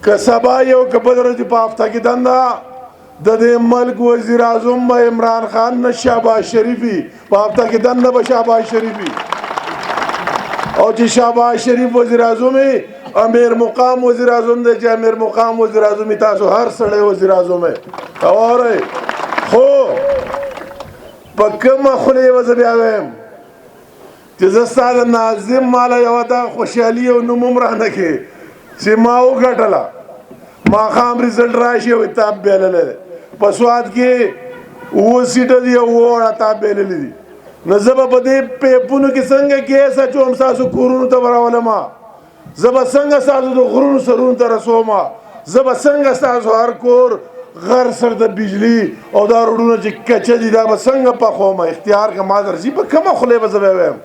که سبا یو که بل ورځې په هفته کې دنده د دې ملک وزیر اعظم به عمران خان نه شهباز شریفي په هفته کې دنده به شهباز شریفي او چې شهباز شریف وزیر اعظم امیر مقام وزیر اعظم دی چې امیر مقام وزیر اعظم تاسو هر سړی وزیر اعظم اورئ خو په کومه خولې به زه بیا وایم چې زه ستا د ناظم ماله یوه دا خوشحالي او نوم هم رانه کې چې ما وګټله ماښام ریزلټ راشي او تاب بایللی دی په سوات کې 7 سیټه دي او 7 وړه تاب بایللی دي نو زه به په دې پیپونو کې څنګه ګیس اچوم ستاسو کورونو ته به راولمه زه به څنګه ستاسو د غرونو سرونو ته رسومه زه به څنګه ستاسو هر کور غر سر د بجلی او دا روډونه چې کچه دي دا به څنګه پخومه اختیار که ما درځي په کومه خولې به زه به وایم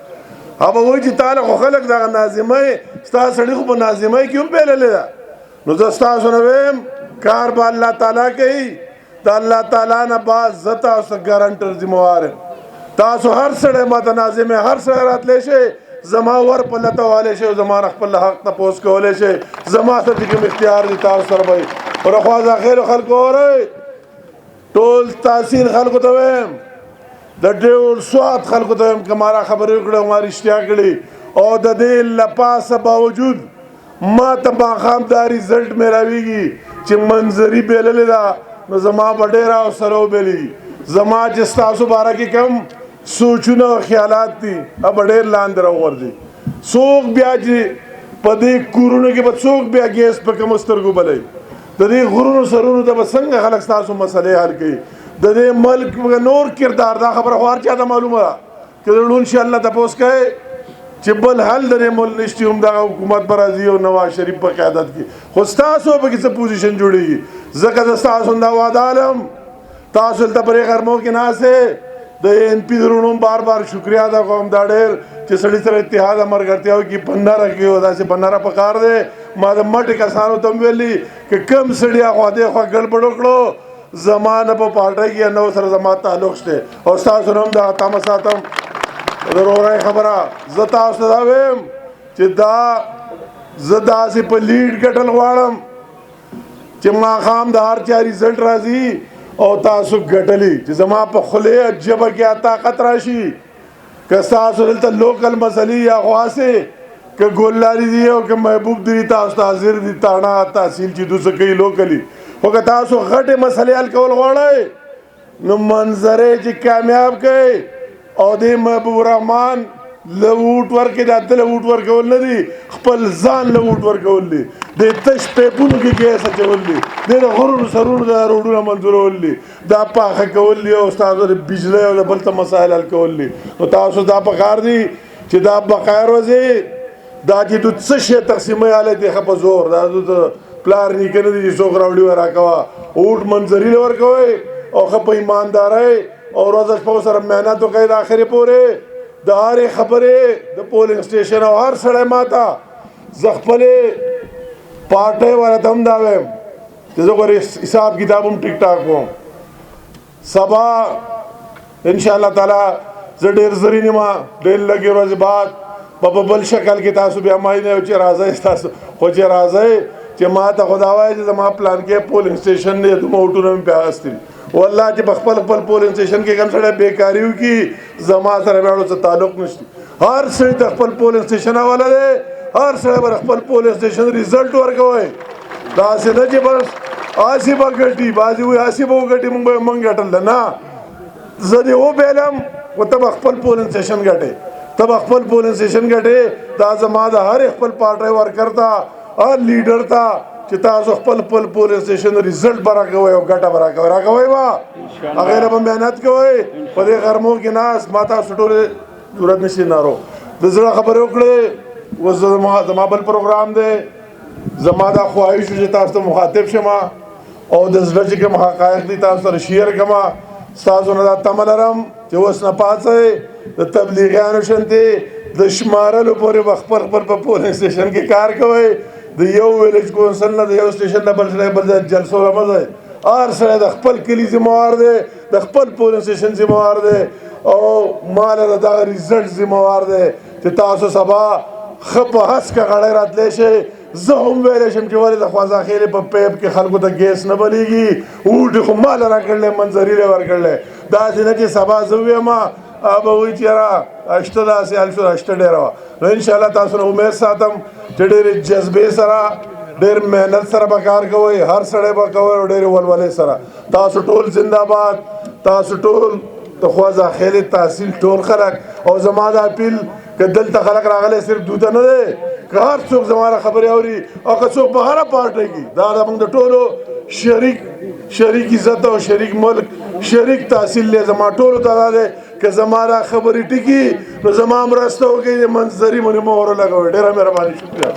هغه به وایي چې تاله خو خلک دغه ناظمۍ ستا سړي خو په ناظمۍ کې هم پیللې ده نو زه ستاسو نه ویم کار به الله تعالی کوي د الله تعالی نه بعد زه تاسو ته ګارنټر ذموار یم تاسو هر سړی ما ته ناظم هر سړی راتلی شي زما ور په لته والی شي او زما نه خپل حق تپوس کولی شي زما سره چې کوم اختیار دي تاسو سره به وي ورخوا خیرو خلکو اورئ ټول تحصیل خلکو ته ویم د ډېر سوات خلکو ته ویم که ما را خبرې وکړې او ما رښتیا کړي او د دې لپاسه باوجود ما ته ماښام دا ریزلټ میراویږي چې منظري بایللې ده نو زما به ډېر حوصله وبایلېږي زما چې ستاسو باره کې کوم سوچونه او خیالات دي هغه به ډېر لاندې راوغورځي څوک بیا چې په دې کورونو کې به څوک بیا ګیس په کومو سترګو بلوي د دې غرونو سرونو ته به څنګه خلک ستاسو مسلې حل کوي د دې ملک نور کردار دا خبره خو هر چا ته معلومه ده که د ړوند شي الله تپوس کوي چې بل حل د دې ملک نشتي هم دغه حکومت به راځي او نواز شریف په قیادت کې خو ستاسو پکې څه پوزیشن جوړېږي ځکه زه ستاسو دا وعده علم تاسو دلته پرې غرمو کې ناست د این پي درونو بار بار شکریا ادا کوم دا ډېر چې سړي سره اتحاد ملګرتیا وکړي پناره کې او داسې پناره پکار دی ما د مټې کسانو ته هم ویلي که کم سړي خوا خوا ګډوډ وکړو زما نه په پارټۍ کې نو سره زما تعلق شته او ستاسو نه هم دغه تمه ساتم د وروری خبره زه تاسو ته دا ویم چې دا زه داسې په لیډ ګټل غواړم چې ماښام د هر چا ریزلټ راځي او تاسو ګټلی چې زما په خولې ژبه کې طاقت راشي که ستاسو دلته لوکل مسلې یا خواصې که ګللاري دي او که محبوب دي تاسو ته حاضر دي تاڼه تحصیل چې دوی څه کوي لوکلي خو که تاسو غټې مسلې حل کول غواړئ نو منظرې چې کامیاب کوي او د محبوب الرحمن له ووټ ورکړي دا ته له ووټ ورکول نه دي خپل ځان له ووټ ورکول دي د تش پیپونو کې ګیس اچول دي د غرونو سرونو د روډونو منظورول دي دا پاخه کول دي او ستاسو د بجلی او بل ته مسایل حل کول دي نو تاسو دا پکار دي چې دا بقایا روزي دا چې د څه شی تقسیمي حالت دی په زور دا د پلار نیکه نه دي څوک راوړي ورکوه ووټ منظري ورکوئ او ښه په ایماندارۍ او ورځ شپه سره محنت وکړئ د آخرې پورې د هرې خبرې د پولنګ سټیشن او هر سړی ماته زه خپلې پارټۍ والا ته هم دا وایم چې زه ګورې حساب کتاب هم ټیک ټاک کوم سبا انشاءالله تعالی زه ډېر زرین یم ډېر لږې ورځې بعد په بل شکل کې تاسو بیا ما نه چې راځئ ستاسو خو چې راځئ چې ما ته خو دا وایي چې زما پلان کې پولنګ سټیشن دی دومره ووټونه مې پې اخیستي والله چې په خپل پولنګ سټیشن کې کوم سړی بیکاري وکړي زما سره بیا څه تعلق نشته هر سړي ته خپل پولنګ سټیشن حواله دی هر سړی به خپل پولنګ سټیشن ریزلټ ورکوئ داسې نه چې بس آسی به ګټي بعضې وایي آسی به وګټي موږ به موږ ګټل نه زه دې وبیلم خو ته به خپل پولنګ سټیشن ګټې ته به خپل پولنګ سټیشن ګټې دا زما د هر خپل پارټۍ ورکر ته هر لیډر ته چې تاسو خپل پولنګ سټیشن ریزلټ به راکوئ او ګټه به راکوئ راکوئ به هغې له به محنت کوئ په دې غرمو کې ناست ما تاسو ټولې ضرورت نشي ناروغ د زړه خبرې وکړې اوس زما بل پروګرام دی زما دا خواهش و چې تاسو ته مخاطب شم او د زړه چې کوم حقایق دي تاسو سره شیر کړم ستاسو نه دا تمه لرم چې اوس نه پاڅئ د تبلیغیانو شانتې د شمارلو پورې به خپل په پولنګ سټیشن کې کار کوئ د یو ویلیج کونسل نه د یو سټیشن نه بل سړی بل ځای جلسو له مه ځئ هر سړی د خپل کلي ذموار دی د خپل پولنګ سټیشن ذموار دی او ما له د دغه ریزلټ ذموار دی چې تاسو سبا ښه په هسکه غړی راتلی شئ زه هم ویلی شم چې ولې د خوازاخیلې په پیپ کې خلکو ته ګیس نه بلیږي اوټې خو ما له راکړلی منظري له ورکړلی داسې نه چې سبا زه ووایم به وایي چې یاره اشته داسې حال شو اشته ډېره وه نو انشاءالله تاسو نه امید ساتم چې ډېرې جذبې سره ډېر محنت سره به کار کوئ هر سړی به کوئ او ډېرې ولولې سره تاسو ټول زنده‌باد تاسو ټول د خوازاخیلې تحصیل ټول خلک او زما دا اپیل که دلته خلک راغلی صرف دوته نه دی که هر څوک زما خبرې اوري او که څوک په هره پارټۍ کې دا زموږ د ټولو شریک عزت او شریک ملک شریک تحصیل دی زما ټولو ته دا دی که زما دا خبرې ټکي نو زما مرسته وکړئ د منظري باندې مهر ولګوئ ډېره مهرباني شکریه